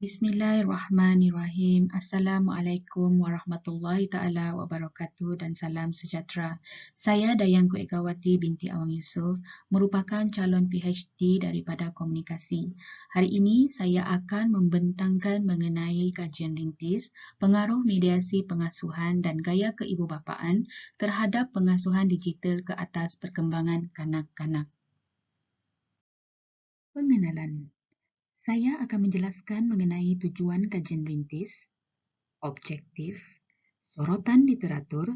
Bismillahirrahmanirrahim. Assalamualaikum warahmatullahi taala wabarakatuh dan salam sejahtera. Saya Dayangku Egawati binti Awang Yusof, merupakan calon PhD daripada komunikasi. Hari ini saya akan membentangkan mengenai kajian rintis, pengaruh mediasi pengasuhan dan gaya keibubapaan terhadap pengasuhan digital ke atas perkembangan kanak-kanak. Pengenalan. Saya akan menjelaskan mengenai tujuan kajian rintis, objektif, sorotan literatur.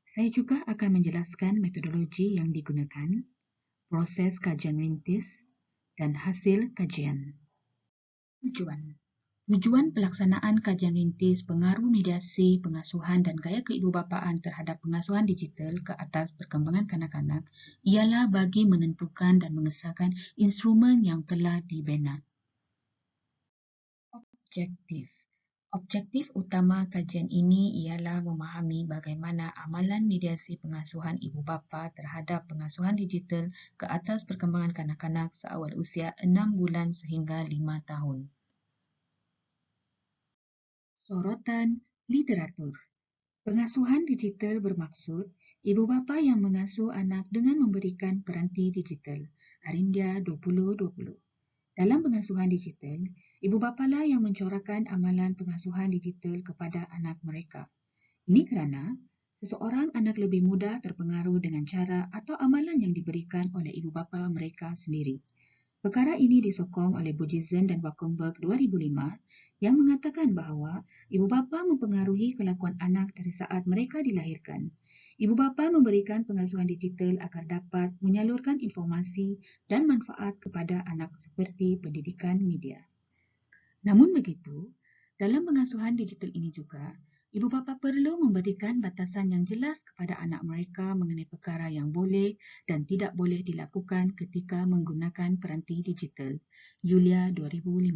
Saya juga akan menjelaskan metodologi yang digunakan, proses kajian rintis, dan hasil kajian. Tujuan. Tujuan pelaksanaan kajian rintis pengaruh mediasi, pengasuhan dan gaya keibubapaan terhadap pengasuhan digital ke atas perkembangan kanak-kanak ialah bagi menentukan dan mengesahkan instrumen yang telah dibina. Objektif. Objektif utama kajian ini ialah memahami bagaimana amalan mediasi pengasuhan ibu bapa terhadap pengasuhan digital ke atas perkembangan kanak-kanak seawal usia 6 bulan sehingga 5 tahun. Sorotan literatur. Pengasuhan digital bermaksud ibu bapa yang mengasuh anak dengan memberikan peranti digital. Arindia 2020. Dalam pengasuhan digital, ibu bapalah yang mencorakkan amalan pengasuhan digital kepada anak mereka. Ini kerana seseorang anak lebih mudah terpengaruh dengan cara atau amalan yang diberikan oleh ibu bapa mereka sendiri. Perkara ini disokong oleh Bujizan dan Wackenberg 2005 yang mengatakan bahawa ibu bapa mempengaruhi kelakuan anak dari saat mereka dilahirkan. Ibu bapa memberikan pengasuhan digital agar dapat menyalurkan informasi dan manfaat kepada anak seperti pendidikan media. Namun begitu, dalam pengasuhan digital ini juga, ibu bapa perlu memberikan batasan yang jelas kepada anak mereka mengenai perkara yang boleh dan tidak boleh dilakukan ketika menggunakan peranti digital. Yulia 2015.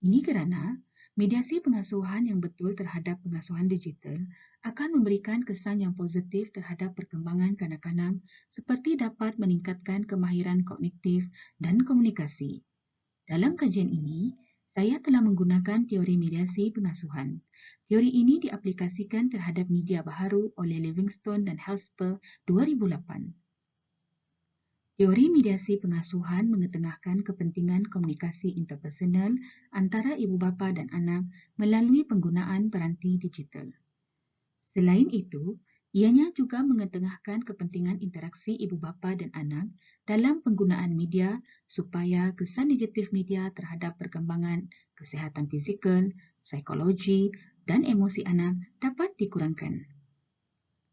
Ini kerana mediasi pengasuhan yang betul terhadap pengasuhan digital akan memberikan kesan yang positif terhadap perkembangan kanak-kanak seperti dapat meningkatkan kemahiran kognitif dan komunikasi. Dalam kajian ini, saya telah menggunakan teori mediasi pengasuhan. Teori ini diaplikasikan terhadap media baharu oleh Livingstone dan Helsper 2008. Teori mediasi pengasuhan mengetengahkan kepentingan komunikasi interpersonal antara ibu bapa dan anak melalui penggunaan peranti digital. Selain itu, ianya juga mengetengahkan kepentingan interaksi ibu bapa dan anak dalam penggunaan media supaya kesan negatif media terhadap perkembangan kesihatan fizikal, psikologi dan emosi anak dapat dikurangkan.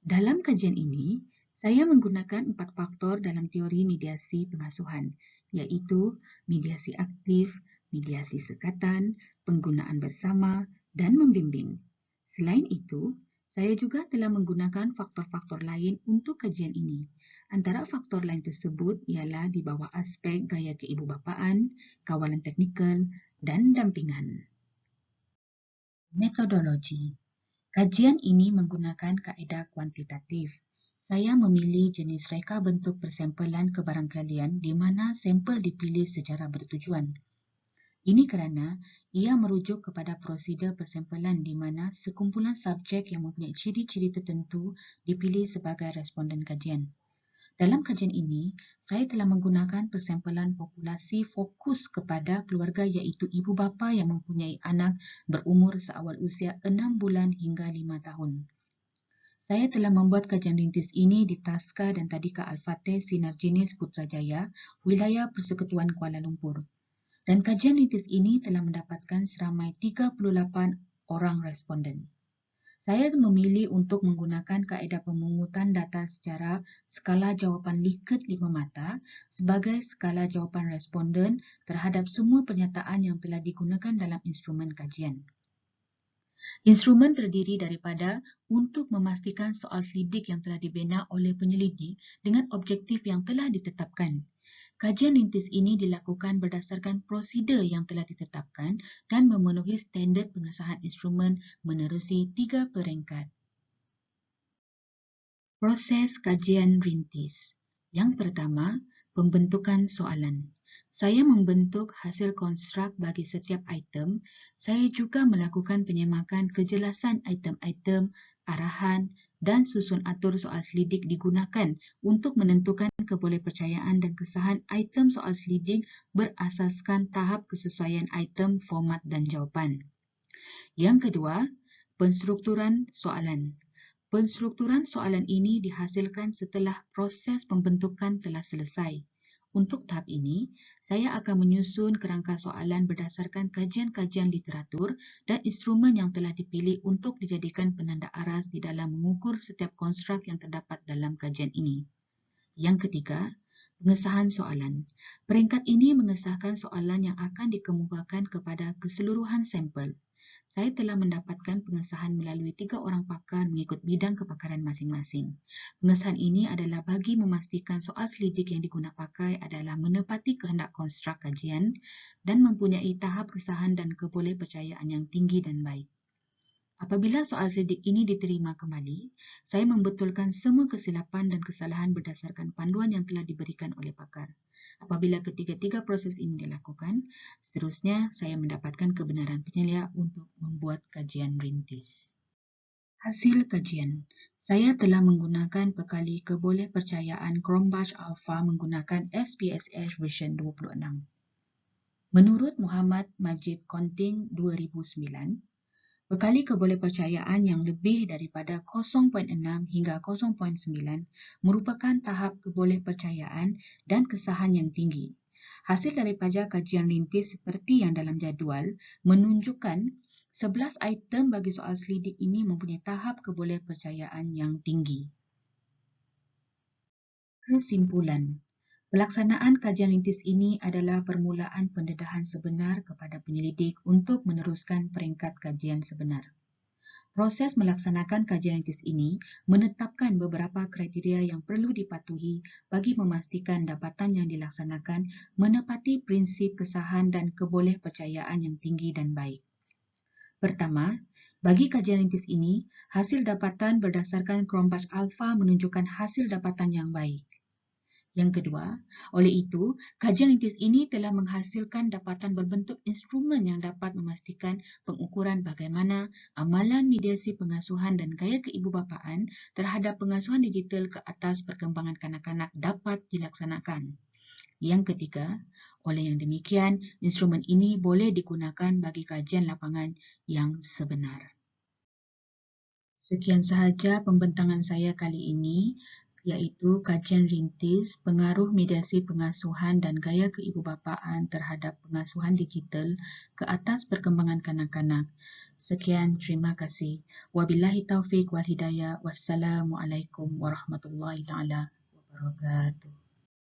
Dalam kajian ini, saya menggunakan 4 faktor dalam teori mediasi pengasuhan, iaitu mediasi aktif, mediasi sekatan, penggunaan bersama, dan membimbing. Selain itu, saya juga telah menggunakan faktor-faktor lain untuk kajian ini. Antara faktor lain tersebut ialah di bawah aspek gaya keibubapaan, kawalan teknikal, dan dampingan. Metodologi. Kajian ini menggunakan kaedah kuantitatif. Saya memilih jenis reka bentuk persempelan kebarangkalian di mana sampel dipilih secara bertujuan. Ini kerana ia merujuk kepada prosedur persempelan di mana sekumpulan subjek yang mempunyai ciri-ciri tertentu dipilih sebagai responden kajian. Dalam kajian ini, saya telah menggunakan persempelan populasi fokus kepada keluarga iaitu ibu bapa yang mempunyai anak berumur seawal usia 6 bulan hingga 5 tahun. Saya telah membuat kajian rintis ini di Taska dan Tadika Al-Fateh Sinerginis Putrajaya, wilayah Persekutuan Kuala Lumpur. Dan kajian rintis ini telah mendapatkan seramai 38 orang responden. Saya memilih untuk menggunakan kaedah pemungutan data secara skala jawapan Likert 5 mata sebagai skala jawapan responden terhadap semua pernyataan yang telah digunakan dalam instrumen kajian. Instrumen terdiri daripada untuk memastikan soal selidik yang telah dibina oleh penyelidik dengan objektif yang telah ditetapkan. Kajian rintis ini dilakukan berdasarkan prosedur yang telah ditetapkan dan memenuhi standard pengesahan instrumen menerusi 3 peringkat. Proses kajian rintis. Yang pertama, pembentukan soalan. Saya membentuk hasil konstruk bagi setiap item. Saya juga melakukan penyemakan kejelasan item-item, arahan dan susun atur soal selidik digunakan untuk menentukan kebolehpercayaan dan kesahan item soal selidik berasaskan tahap kesesuaian item, format dan jawapan. Yang kedua, penstrukturan soalan. Penstrukturan soalan ini dihasilkan setelah proses pembentukan telah selesai. Untuk tahap ini, saya akan menyusun kerangka soalan berdasarkan kajian-kajian literatur dan instrumen yang telah dipilih untuk dijadikan penanda aras di dalam mengukur setiap konstruk yang terdapat dalam kajian ini. Yang ketiga, pengesahan soalan. Peringkat ini mengesahkan soalan yang akan dikemukakan kepada keseluruhan sampel. Saya telah mendapatkan pengesahan melalui 3 orang pakar mengikut bidang kepakaran masing-masing. Pengesahan ini adalah bagi memastikan soal selidik yang digunakan pakai adalah menepati kehendak konstruk kajian dan mempunyai tahap kesahan dan kebolehpercayaan yang tinggi dan baik. Apabila soal selidik ini diterima kembali, saya membetulkan semua kesilapan dan kesalahan berdasarkan panduan yang telah diberikan oleh pakar. Apabila ketiga-tiga proses ini dilakukan, seterusnya saya mendapatkan kebenaran penyelia untuk membuat kajian rintis. Hasil kajian. Saya telah menggunakan pekali kebolehpercayaan Chromebus Alpha menggunakan SPSS version 26. Menurut Muhammad Majid Konting 2009, bekali kebolehpercayaan yang lebih daripada 0.6 hingga 0.9 merupakan tahap kebolehpercayaan dan kesahan yang tinggi. Hasil daripada kajian rintis seperti yang dalam jadual menunjukkan 11 item bagi soal selidik ini mempunyai tahap kebolehpercayaan yang tinggi. Kesimpulan. Pelaksanaan kajian rintis ini adalah permulaan pendedahan sebenar kepada penyelidik untuk meneruskan peringkat kajian sebenar. Proses melaksanakan kajian rintis ini menetapkan beberapa kriteria yang perlu dipatuhi bagi memastikan dapatan yang dilaksanakan menepati prinsip kesahan dan kebolehpercayaan yang tinggi dan baik. Pertama, bagi kajian rintis ini, hasil dapatan berdasarkan Chromebus Alpha menunjukkan hasil dapatan yang baik. Yang kedua, oleh itu, kajian rintis ini telah menghasilkan dapatan berbentuk instrumen yang dapat memastikan pengukuran bagaimana amalan mediasi pengasuhan dan gaya keibubapaan terhadap pengasuhan digital ke atas perkembangan kanak-kanak dapat dilaksanakan. Yang ketiga, oleh yang demikian, instrumen ini boleh digunakan bagi kajian lapangan yang sebenar. Sekian sahaja pembentangan saya kali ini, iaitu kajian rintis, pengaruh mediasi pengasuhan dan gaya keibubapaan terhadap pengasuhan digital ke atas perkembangan kanak-kanak. Sekian, terima kasih. Wabillahi taufiq wal hidayah. Wassalamualaikum warahmatullahi taala wabarakatuh.